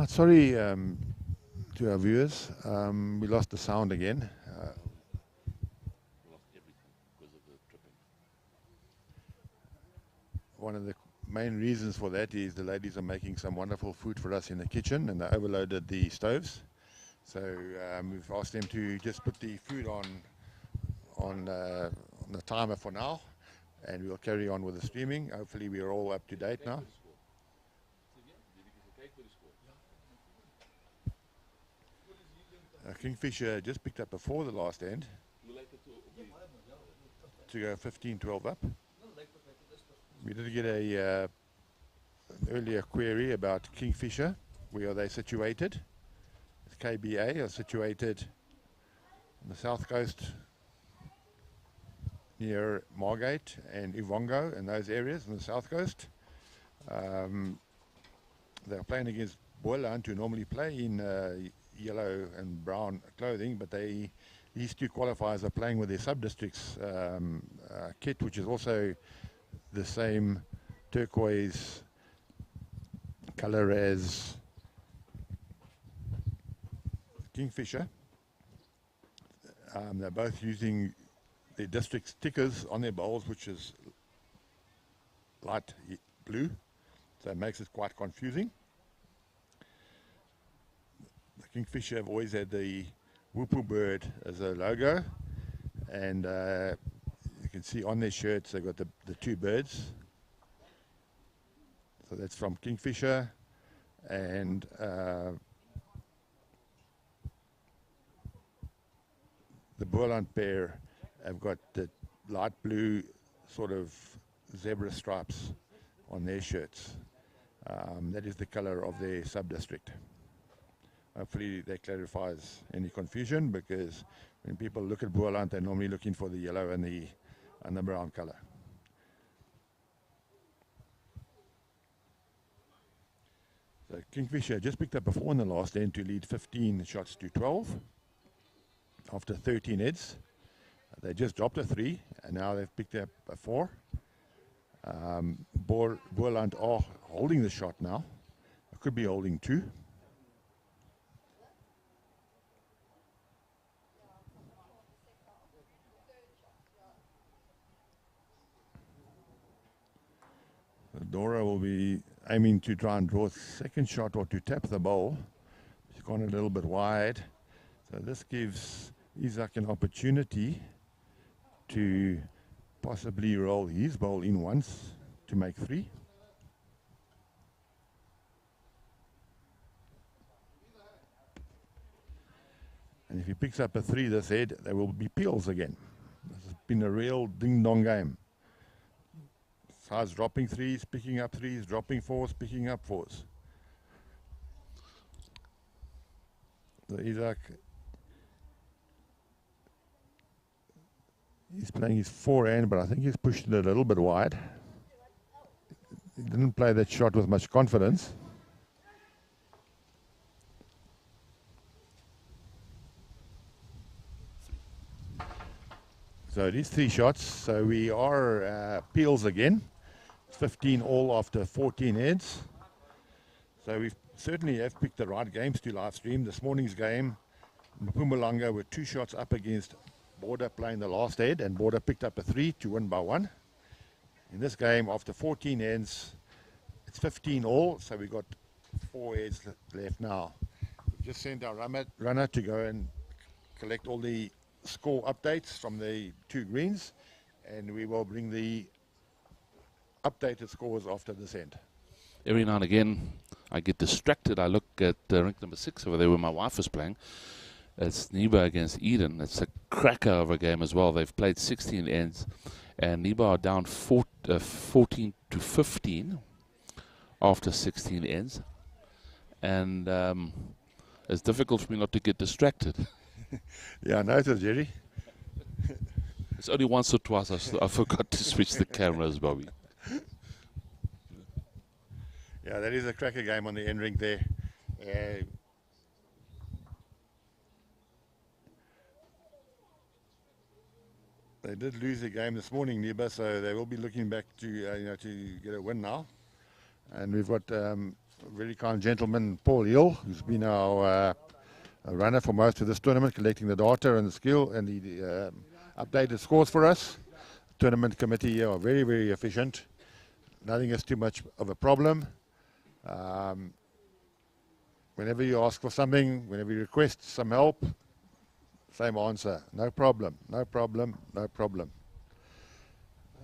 Sorry to our viewers, we lost the sound again. Lost everything because of the tripping. One of the main reasons for that is the ladies are making some wonderful food for us in the kitchen, and they overloaded the stoves. So we've asked them to just put the food on the timer for now, and we'll carry on with the streaming. Hopefully we're all up to date now. Kingfisher just picked up before the last end to go 15-12 up. We did get an earlier query about Kingfisher. Where are they situated? KBA are situated on the south coast near Margate and Ivongo and those areas on the south coast. They're playing against BOL, who normally play in yellow and brown clothing, but these two qualifiers are playing with their sub-districts kit, which is also the same turquoise color as Kingfisher. They're both using their district stickers on their bowls, which is light blue, so it makes it quite confusing. The Kingfisher have always had the Whoopoe bird as a logo, and you can see on their shirts they've got the two birds. So that's from Kingfisher, and the BOL pair have got the light blue sort of zebra stripes on their shirts. That is the color of their sub-district. Hopefully that clarifies any confusion, because when people look at BOL, they're normally looking for the yellow and the brown color. So Kingfisher just picked up a 4 in the last end to lead 15 shots to 12 after 13 heads. They just dropped a 3, and now they've picked up a 4. BOL are holding the shot now. It could be holding 2. Dora will be aiming to try and draw a second shot or to tap the bowl. She's gone a little bit wide. So this gives Isaac an opportunity to possibly roll his bowl in once to make 3. And if he picks up a 3 this head, there will be peels again. This has been a real ding-dong game. Size dropping 3s, picking up 3s, dropping 4s, picking up 4s. So Isaac, he's playing his forehand, but I think he's pushed it a little bit wide. He didn't play that shot with much confidence. So it is 3 shots, so we are peels again. 15 all after 14 heads. So we certainly have picked the right games to live stream. This morning's game, Mpumalanga were 2 shots up against Border playing the last head, and Border picked up a 3 to win by 1. In this game, after 14 heads, it's 15 all, so we got 4 heads left now. We've just sent our runner to go and collect all the score updates from the 2 greens, and we will bring the updated scores after this end. Every now and again, I get distracted. I look at rink number 6 over there where my wife is playing. It's Niba against Eden. It's a cracker of a game as well. They've played 16 ends, and Niba are down 14 to 15 after 16 ends. And it's difficult for me not to get distracted. Yeah, I noticed, Jerry. It's only once or twice I forgot to switch the cameras, Bobby. Yeah, that is a cracker game on the end rink there. They did lose the game this morning, Niba, so they will be looking back to to get a win now. And we've got very kind gentleman, Paul Hill, who's been our runner for most of this tournament, collecting the data and the skill and the updated scores for us. Tournament committee here are very, very efficient. Nothing is too much of a problem. Whenever you ask for something, whenever you request some help, same answer. No problem, no problem, no problem.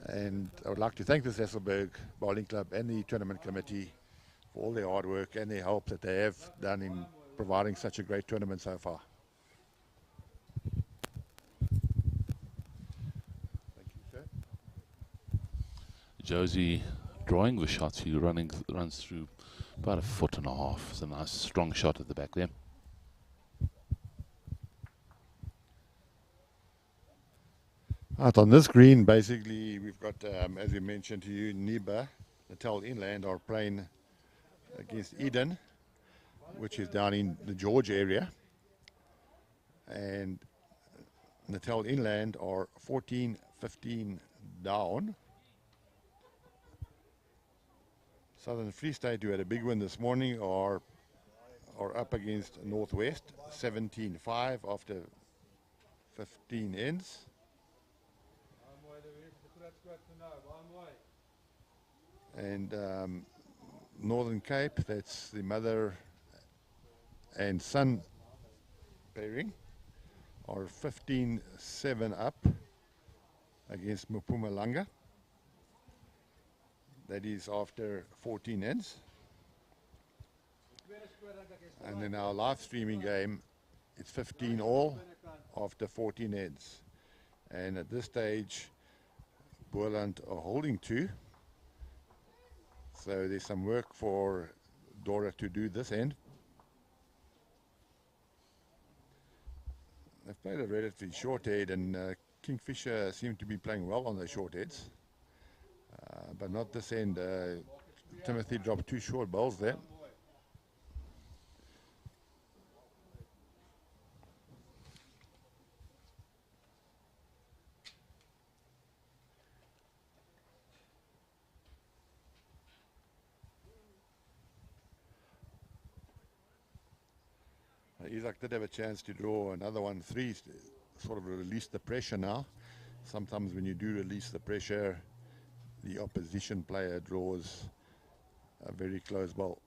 And I would like to thank the Cecilberg Bowling Club and the tournament committee for all their hard work and their help that they have done in providing such a great tournament so far. Thank you, sir. Josie drawing the shots. He runs through about 1.5 foot. It's a nice strong shot at the back there. Out on this green, basically, we've got, as we mentioned to you, Niba, Natal Inland are playing against Eden, which is down in the George area. And Natal Inland are 14-15 down. Southern Free State, who had a big win this morning, are up against Northwest, 17-5 after 15 ends. And Northern Cape, that's the mother and son pairing, are 15-7 up against Mpumalanga. That is after 14 ends. And in our live streaming game, it's 15 all after 14 ends. And at this stage, Boland are holding 2. So there's some work for Dora to do this end. They've played a relatively short head, and Kingfisher seem to be playing well on the short heads. But not this end. Timothy dropped 2 short balls there. Isaac did have a chance to draw another 1-3, sort of release the pressure now. Sometimes when you do release the pressure, the opposition player draws a very close ball.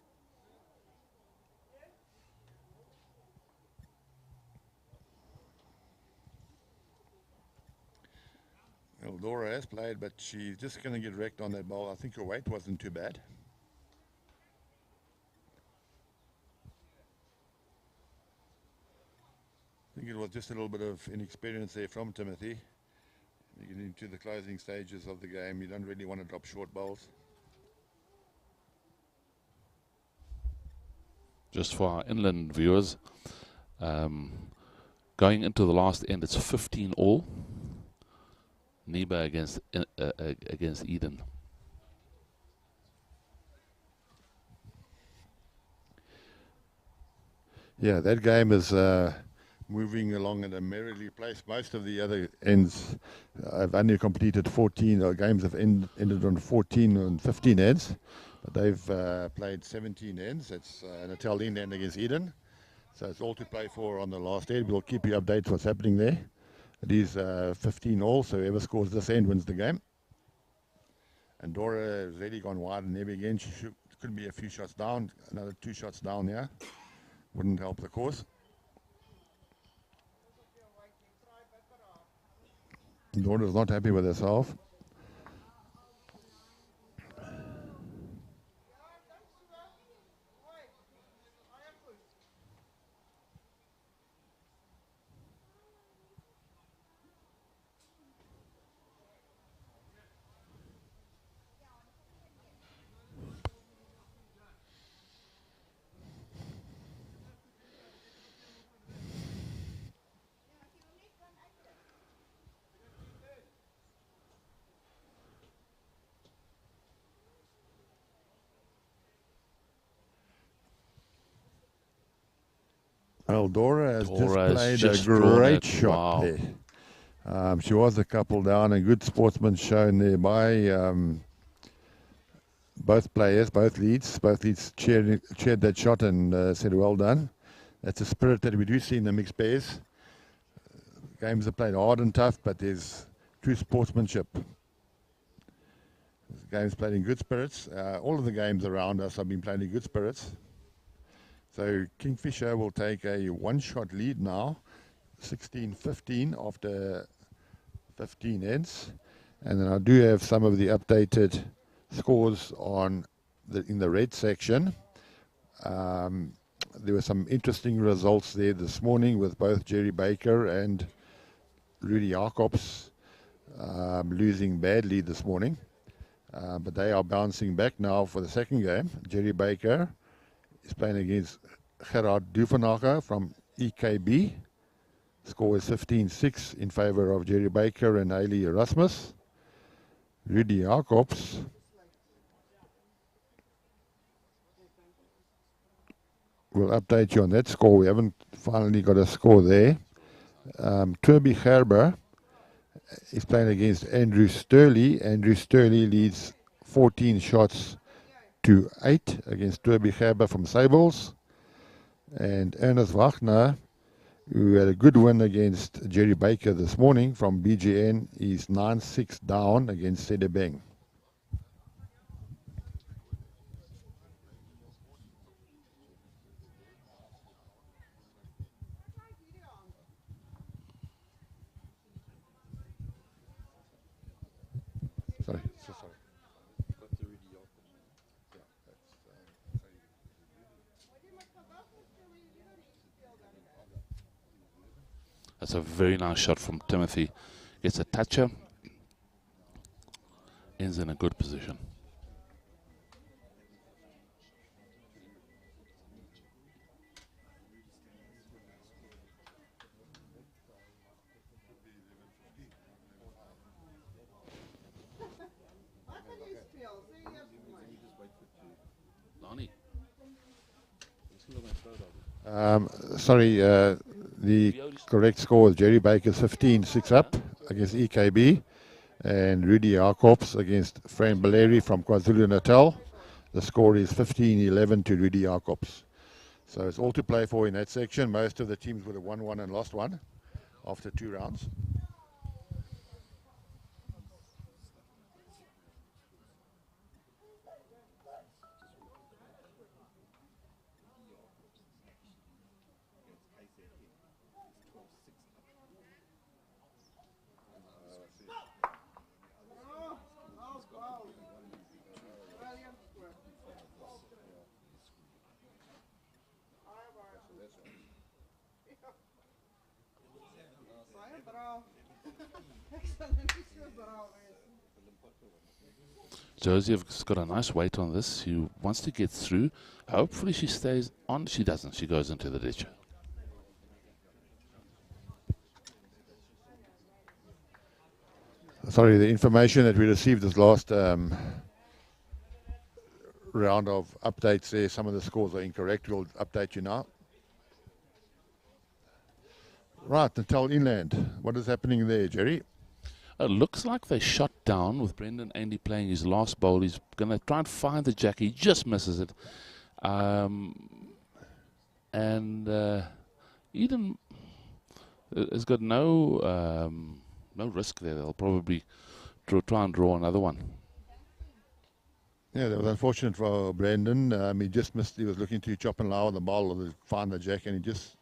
Eldora has played, but she's just going to get wrecked on that ball. I think her weight wasn't too bad. I think it was just a little bit of inexperience there from Timothy. You get into the closing stages of the game, you don't really want to drop short balls. Just for our inland viewers, going into the last end, it's 15 all. Niba against Eden. Yeah, that game is moving along at a merrily pace. Most of the other ends have only completed 14, or games have ended on 14 and 15 ends. But they've played 17 ends. That's Natal Inland against Eden. So it's all to play for on the last end. We'll keep you updated what's happening there. It is 15 all, so whoever scores this end wins the game. And Dora has really gone wide and heavy again. She could be a few shots down, another 2 shots down here. Wouldn't help the cause. Dora's not happy with herself. Dora has just played a great shot there. She was a couple down, a good sportsman shown there by both players, both leads cheered that shot and said, well done. That's a spirit that we do see in the mixed pairs. Games are played hard and tough, but there's true sportsmanship. Games played in good spirits. All of the games around us have been played in good spirits. So Kingfisher will take a one-shot lead now, 16-15 after 15 heads. And then I do have some of the updated scores on in the red section. There were some interesting results there this morning with both Jerry Baker and Rudy Jacobs losing badly this morning. But they are bouncing back now for the second game. Jerry Baker is playing against Gerard Duvenacher from EKB. Score is 15-6 in favor of Jerry Baker and Haley Erasmus. Rudy Jacobs will update you on that score. We haven't finally got a score there. Kirby Gerber is playing against Andrew Sturley. Andrew Sturley leads 14 shots to 8 against Kirby Gerber from Sables. And Ernest Wagner, who had a good win against Jerry Baker this morning from BGN, is 9-6 down against Sedebeng. Sorry. That's a very nice shot from Timothy. Gets a toucher. Ends in a good position. Sorry, the correct score is Jerry Baker 15-6 up against EKB, and Rudy Jacobs against Fran Baleri from KwaZulu-Natal. The score is 15-11 to Rudy Jacobs. So it's all to play for in that section. Most of the teams would have won one and lost one after 2 rounds. Joseph's got a nice weight on this. She wants to get through. Hopefully she stays on. She doesn't. She goes into the ditch. Sorry, the information that we received this last round of updates there, some of the scores are incorrect. We'll update you now. Right, Natal Inland. What is happening there, Jerry? It looks like they shot down with Brendan Andy playing his last bowl. He's going to try and find the jack. He just misses it. Eden has got no risk there. They'll probably try and draw another one. Yeah, that was unfortunate for Brendan. He just missed. He was looking to chop and lower the ball to find the jack, and he just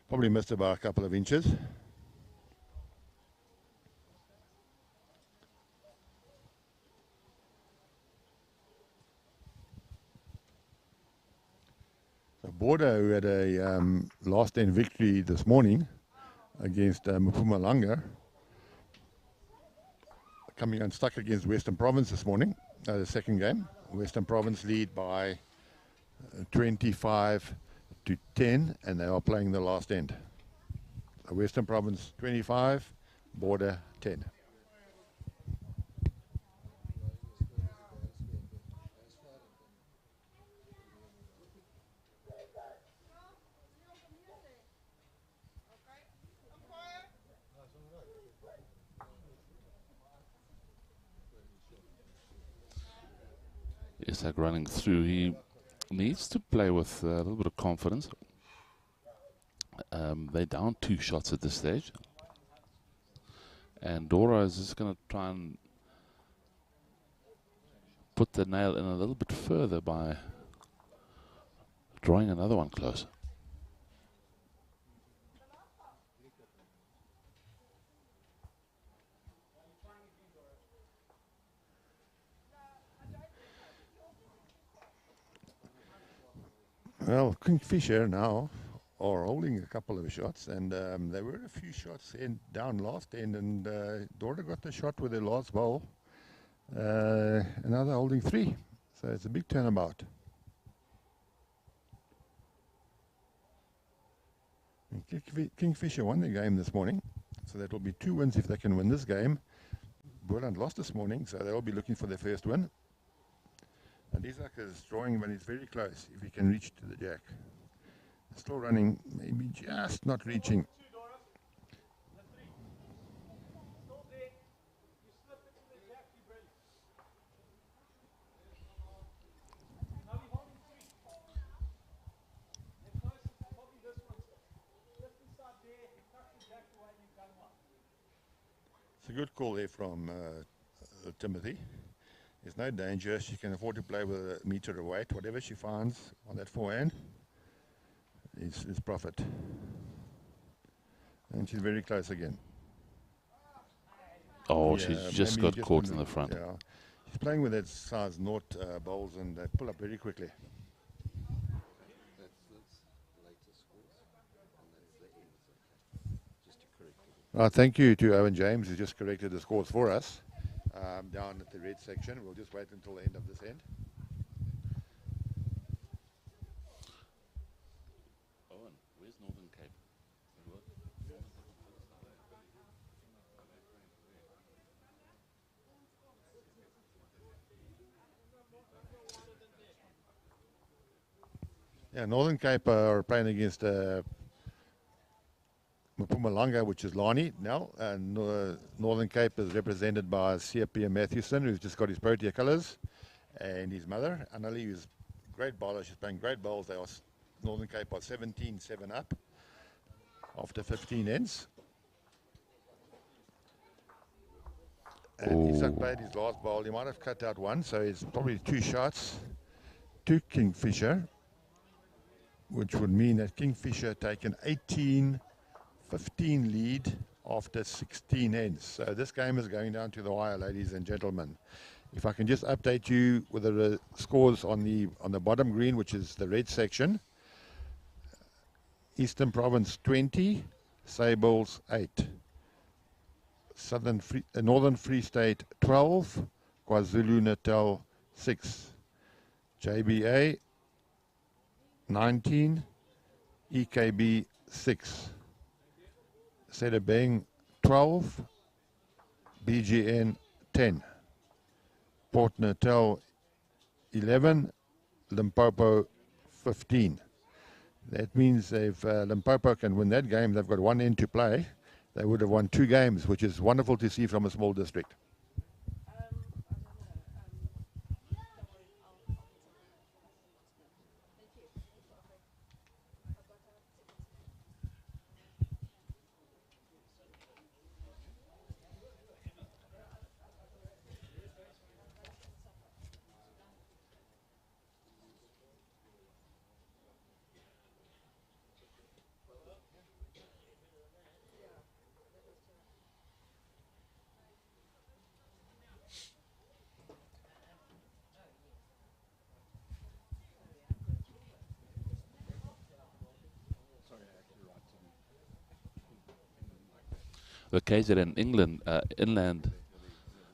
probably missed about a couple of inches. Border, who had a last end victory this morning against Mpumalanga, coming unstuck against Western Province this morning, the second game. Western Province lead by 25-10, and they are playing the last end. Western Province 25, Border 10. Isak running through. He needs to play with a little bit of confidence. They're down 2 shots at this stage. And Dora is just going to try and put the nail in a little bit further by drawing another one closer. Well, Kingfisher now are holding a couple of shots, and there were a few shots down last end, and Dora got the shot with the last ball. Now they're holding 3, so it's a big turnabout. And Kingfisher won the game this morning, so that will be 2 wins if they can win this game. Boland lost this morning, so they'll be looking for their first win. And Isak is drawing when he's very close, if he can reach to the jack. Still running, maybe just not reaching. It's a good call there from Timothy. There's no danger. She can afford to play with a meter of weight. Whatever she finds on that forehand is profit. And she's very close again. Oh, Yeah, she's just maybe got caught in the front. Yeah. She's playing with that size 0 bowls, and they pull up very quickly. Thank you to Owen James, who just corrected the scores for us down at the red section. We'll just wait until the end of this end. Owen, where's Northern Cape? Yeah, Northern Cape are playing against Mpumalanga, which is Lani now. And Northern Cape is represented by C.P. Matthewson, who's just got his Protea colours, and his mother, Annalie, who's a great bowler. She's playing great bowls. They are Northern Cape are 17-7 up after 15 ends. And Isak played his last bowl. He might have cut out 1, so it's probably 2 shots to Kingfisher, which would mean that Kingfisher taken 18-15 lead after 16 ends. So this game is going down to the wire, ladies and gentlemen. If I can just update you with the scores on the bottom green, which is the red section. Eastern Province 20, Sables 8. Northern Free State 12, KwaZulu-Natal 6. JBA 19, EKB 6. Sedibeng 12, BGN 10. Port Natal 11, Limpopo 15. That means if Limpopo can win that game, they've got 1 end to play. They would have won 2 games, which is wonderful to see from a small district. The KZN England Inland,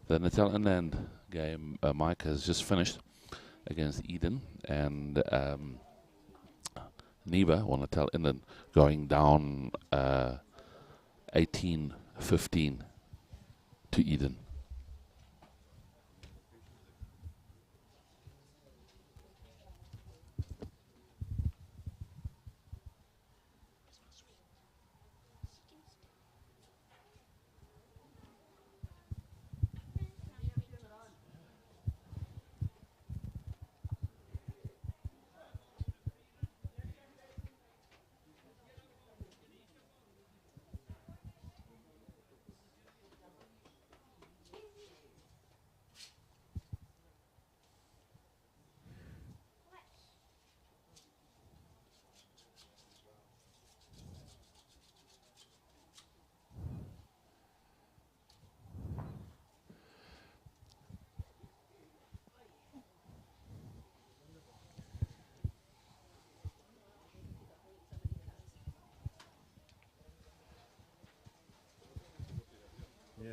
the Natal Inland game, Mike, has just finished against Eden, and Neva, or Natal Inland, going down 18-15 to Eden.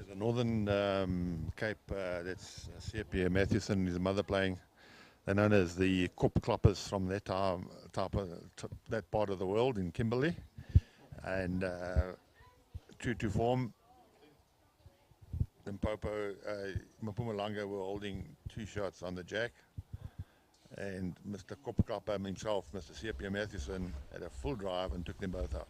The Northern Cape, that's CPA Mathewson and his mother playing. They're known as the Kop Kloppers from that that part of the world in Kimberley. And true to form, Limpopo, Mpumalanga were holding 2 shots on the jack. And Mr. Kop Klopper himself, Mr. CPA Mathewson, had a full drive and took them both out.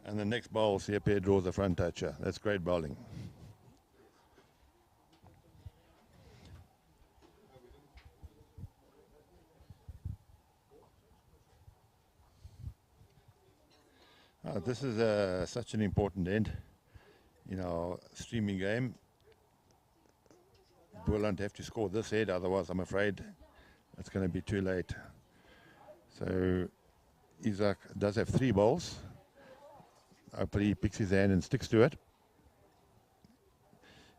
And the next bowl, CPA draws a front toucher. That's great bowling. This is such an important end in our streaming game. BOL have to score this head, otherwise I'm afraid it's going to be too late. So Isaac does have 3 bowls. Hopefully he picks his hand and sticks to it.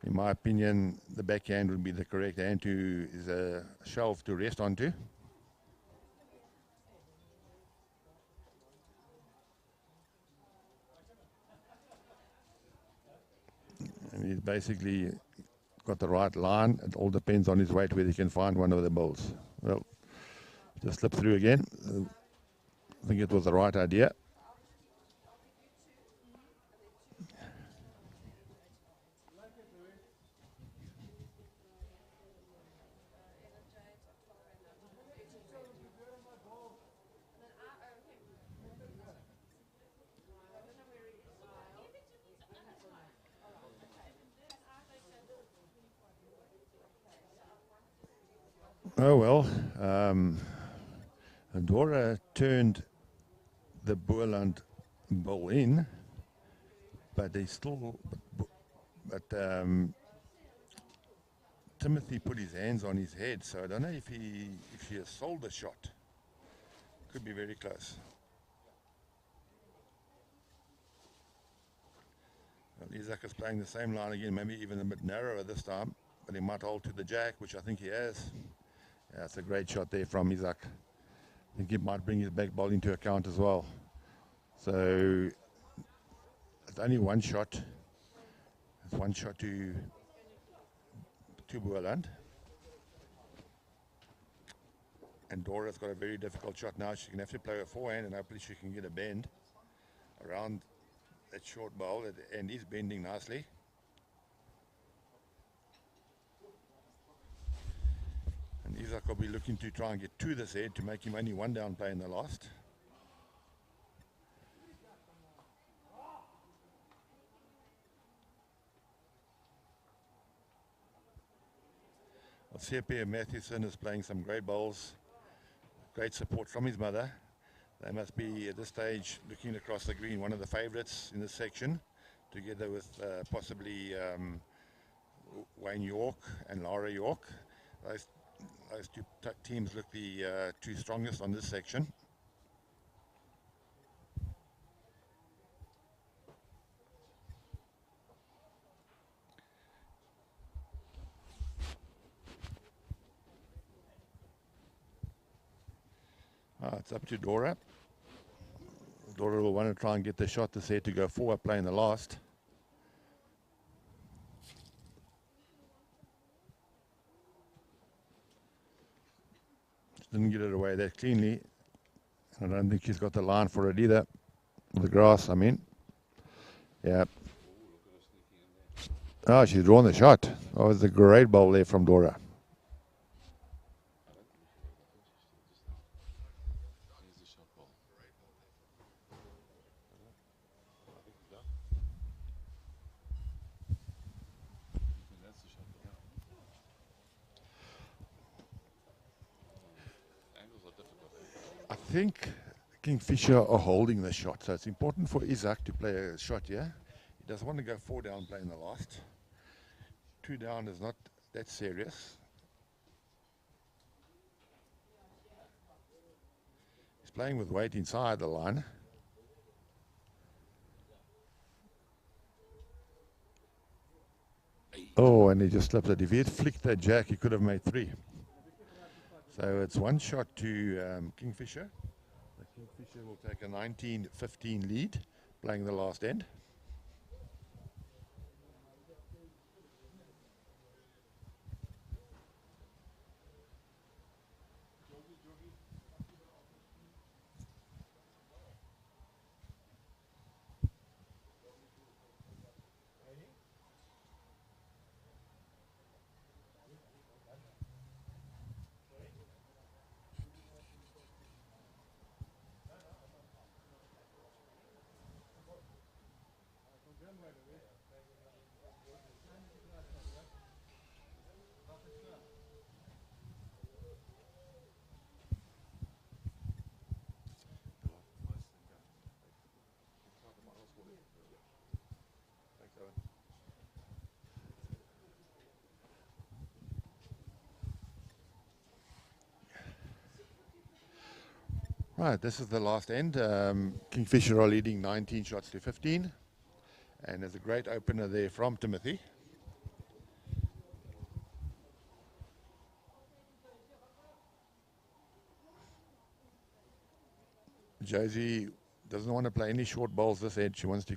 In my opinion, the backhand would be the correct hand to is a shelf to rest onto. And he's basically got the right line. It all depends on his weight whether he can find one of the bowls. Well, just slip through again. I think it was the right idea. Oh well, Dora turned the BOL bowl in, but they still, Timothy put his hands on his head, so I don't know if she has sold the shot. Could be very close. Well, Isaac is playing the same line again, maybe even a bit narrower this time, but he might hold to the jack, which I think he has. Yeah, it's a great shot there from Isaac. I think he might bring his back ball into account as well. So it's only 1 shot. It's 1 shot to BOL. And Dora's got a very difficult shot now. She's going to have to play a forehand, and hopefully she can get a bend around that short bowl. And he's bending nicely. And Isaac will be looking to try and get to this head to make him only 1 down play in the last. Well, CPA Mathewson is playing some great bowls. Great support from his mother. They must be, at this stage, looking across the green, one of the favourites in this section, together with possibly Wayne York and Lara York. Those 2 teams look the 2 strongest on this section. It's up to Dora. Dora will want to try and get the shot to say to go forward play in the last. Didn't get it away that cleanly. I don't think she's got the line for it either. The grass, I mean. Yeah. Oh, she's drawn the shot. Oh, it's a great ball there from Dora. I think Kingfisher are holding the shot, so it's important for Isaac to play a shot here. He doesn't want to go 4 down play in the last. 2 down is not that serious. He's playing with weight inside the line. Oh, and he just slipped it. If he had flicked that jack, he could have made 3. So it's 1 shot to Kingfisher. The Kingfisher will take a 19-15 lead, playing the last end. Right, this is the last end. Kingfisher are leading 19 shots to 15. And there's a great opener there from Timothy. Josie doesn't want to play any short balls this end. She wants to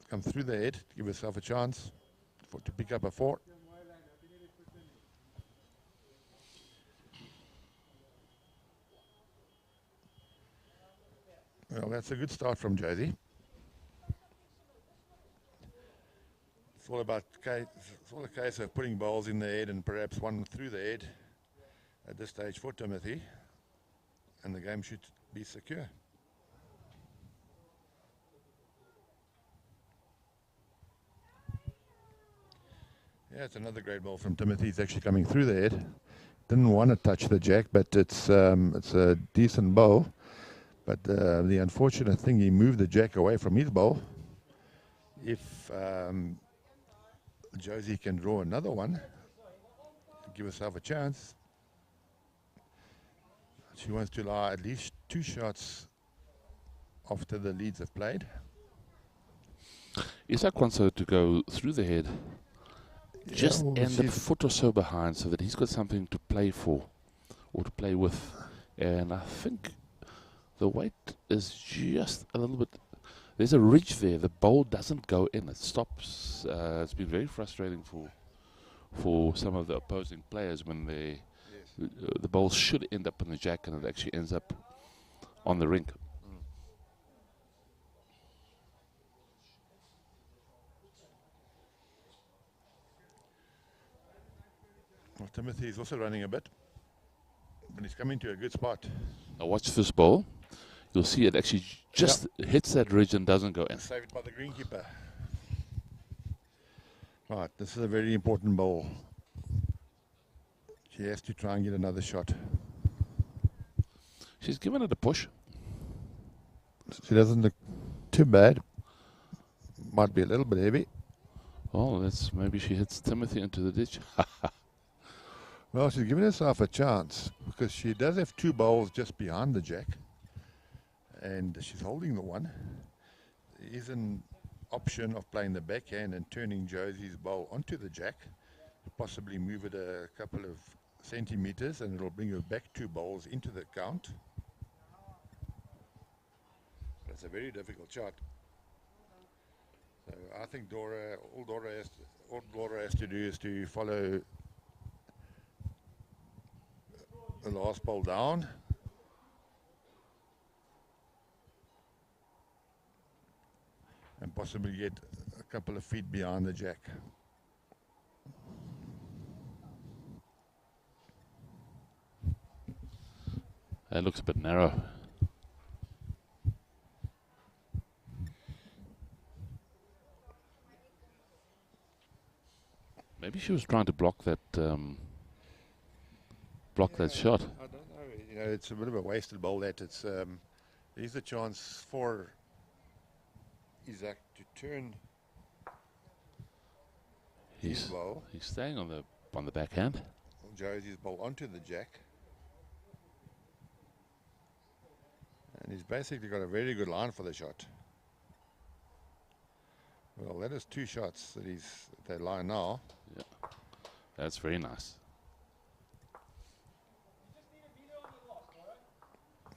come through the head to give herself a chance to pick up a 4. Well, that's a good start from Josie. It's all a case of putting balls in the head and perhaps one through the head at this stage for Timothy, and the game should be secure. Yeah, it's another great ball from Timothy. He's actually coming through the head. Didn't want to touch the jack, but it's a decent bowl. But the unfortunate thing, he moved the jack away from his bowl. If Josie can draw another one, give herself a chance. She wants to allow at least 2 shots after the leads have played. Isak wants her to go through the head, just well, and a foot or so behind, so that he's got something to play for or to play with. And I think the weight is just a little bit. There's a ridge there. The bowl doesn't go in. It stops. It's been very frustrating for some of the opposing players when they the ball should end up in the jack and it actually ends up on the rink. Well, Timothy is also running a bit, but he's coming to a good spot. Now watch this ball. You'll see it actually just hits that ridge and doesn't go in. Saved by the greenkeeper. Right, this is a very important ball. She has to try and get another shot. She's given it a push. She doesn't look too bad. Might be a little bit heavy. Oh, that's maybe she hits Timothy into the ditch. Well, she's giving herself a chance because she does have 2 bowls just behind the jack. And she's holding the one. There is an option of playing the backhand and turning Josie's bowl onto the jack, to possibly move it a couple of centimeters, and it'll bring her back 2 bowls into the count. That's a very difficult shot. So I think all Dora has to do is to follow the last ball down. And possibly get a couple of feet behind the jack. That looks a bit narrow. Maybe she was trying to block that shot. I don't know. You know, it's a bit of a wasted ball. There's a chance for Isak to turn his ball. He's staying on the backhand. Josie's ball onto the jack. And he's basically got a very good line for the shot. Well, that is 2 shots that they lie now. Yeah, that's very nice.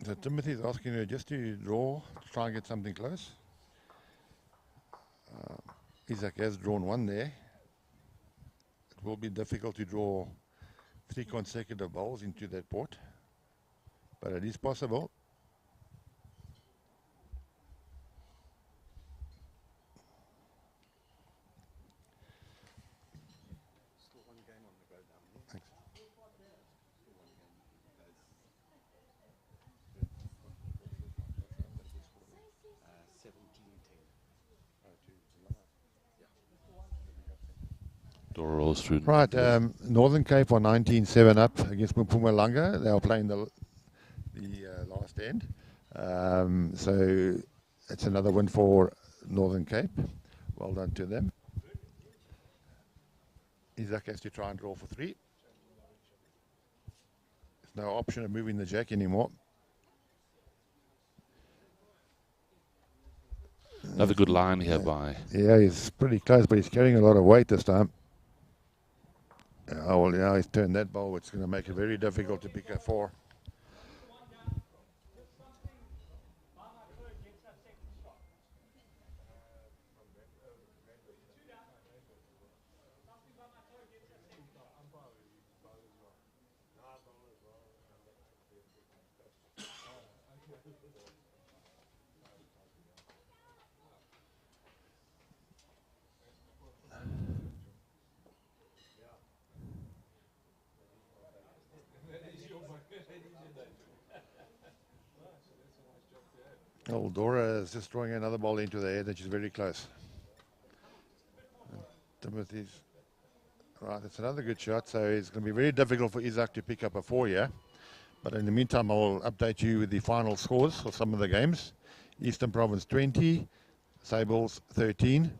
So Timothy is asking her just to draw, to try and get something close. Isaac has drawn 1 there. It will be difficult to draw 3 consecutive balls into that port, but it is possible. Still 1 game on the go down here. Thanks. Still 1 game. Guys, 17-10. Dora rolls through. Right, Northern Cape are 19-7 up against Mpumalanga. They are playing the last end. So it's another win for Northern Cape. Well done to them. Isaac has to try and draw for 3. There's no option of moving the jack anymore. Another good line here by. Yeah, he's pretty close, but he's carrying a lot of weight this time. Oh, well, now he's turned that ball, which is going to make it very difficult to pick a 4. Oh, Dora is just throwing another ball into the air, which is very close. Timothy's right. It's another good shot. So it's going to be very difficult for Isaac to pick up a 4 here. But in the meantime, I'll update you with the final scores for some of the games. Eastern Province 20, Sables 13,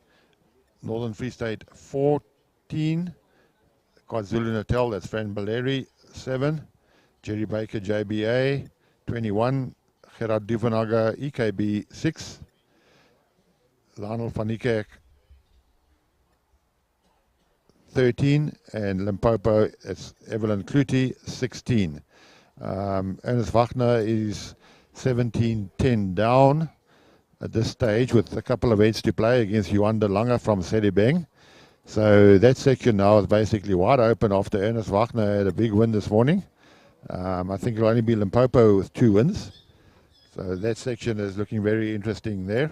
Northern Free State 14, KwaZulu-Natal, that's Fran Baleri 7, Jerry Baker JBA 21, Gerard Duvenaga EKB 6, Lionel van Niekerk 13, and Limpopo, it's Evelyn Kluti 16. Ernest Wagner is 17-10 down at this stage with a couple of heads to play against Juan de Lange from Sedibeng. So that section now is basically wide open after Ernest Wagner had a big win this morning. I think it'll only be Limpopo with 2 wins. So that section is looking very interesting there.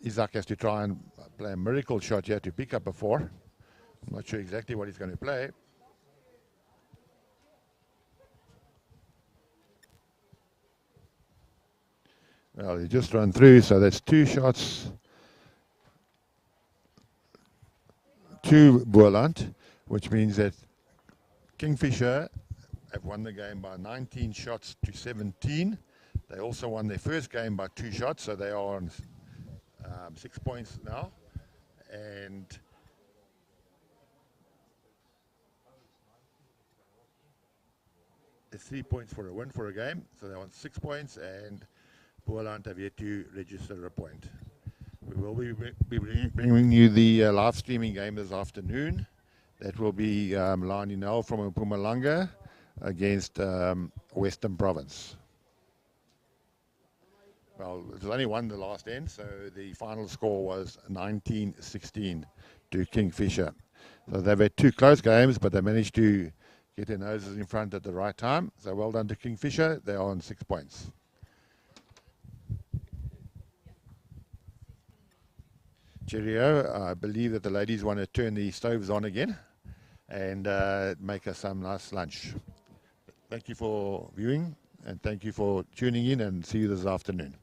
Isaac has to try and play a miracle shot here to pick up a 4. I'm not sure exactly what he's going to play. Well, he just run through, so that's 2 shots to Boerland, which means that Kingfisher have won the game by 19 shots to 17. They also won their first game by 2 shots, so they are on 6 points now. And it's 3 points for a win for a game, so they want 6 points, and Boerland have yet to register a point. We will be bringing you the live streaming game this afternoon. That will be Lani Nel from Mpumalanga against Western Province. Well, it was only won the last end, so the final score was 19-16 to Kingfisher. So they've had 2 close games, but they managed to get their noses in front at the right time. So well done to Kingfisher. They are on 6 points. Cheerio. I believe that the ladies want to turn the stoves on again and make us some nice lunch. Thank you for viewing, and thank you for tuning in, and see you this afternoon.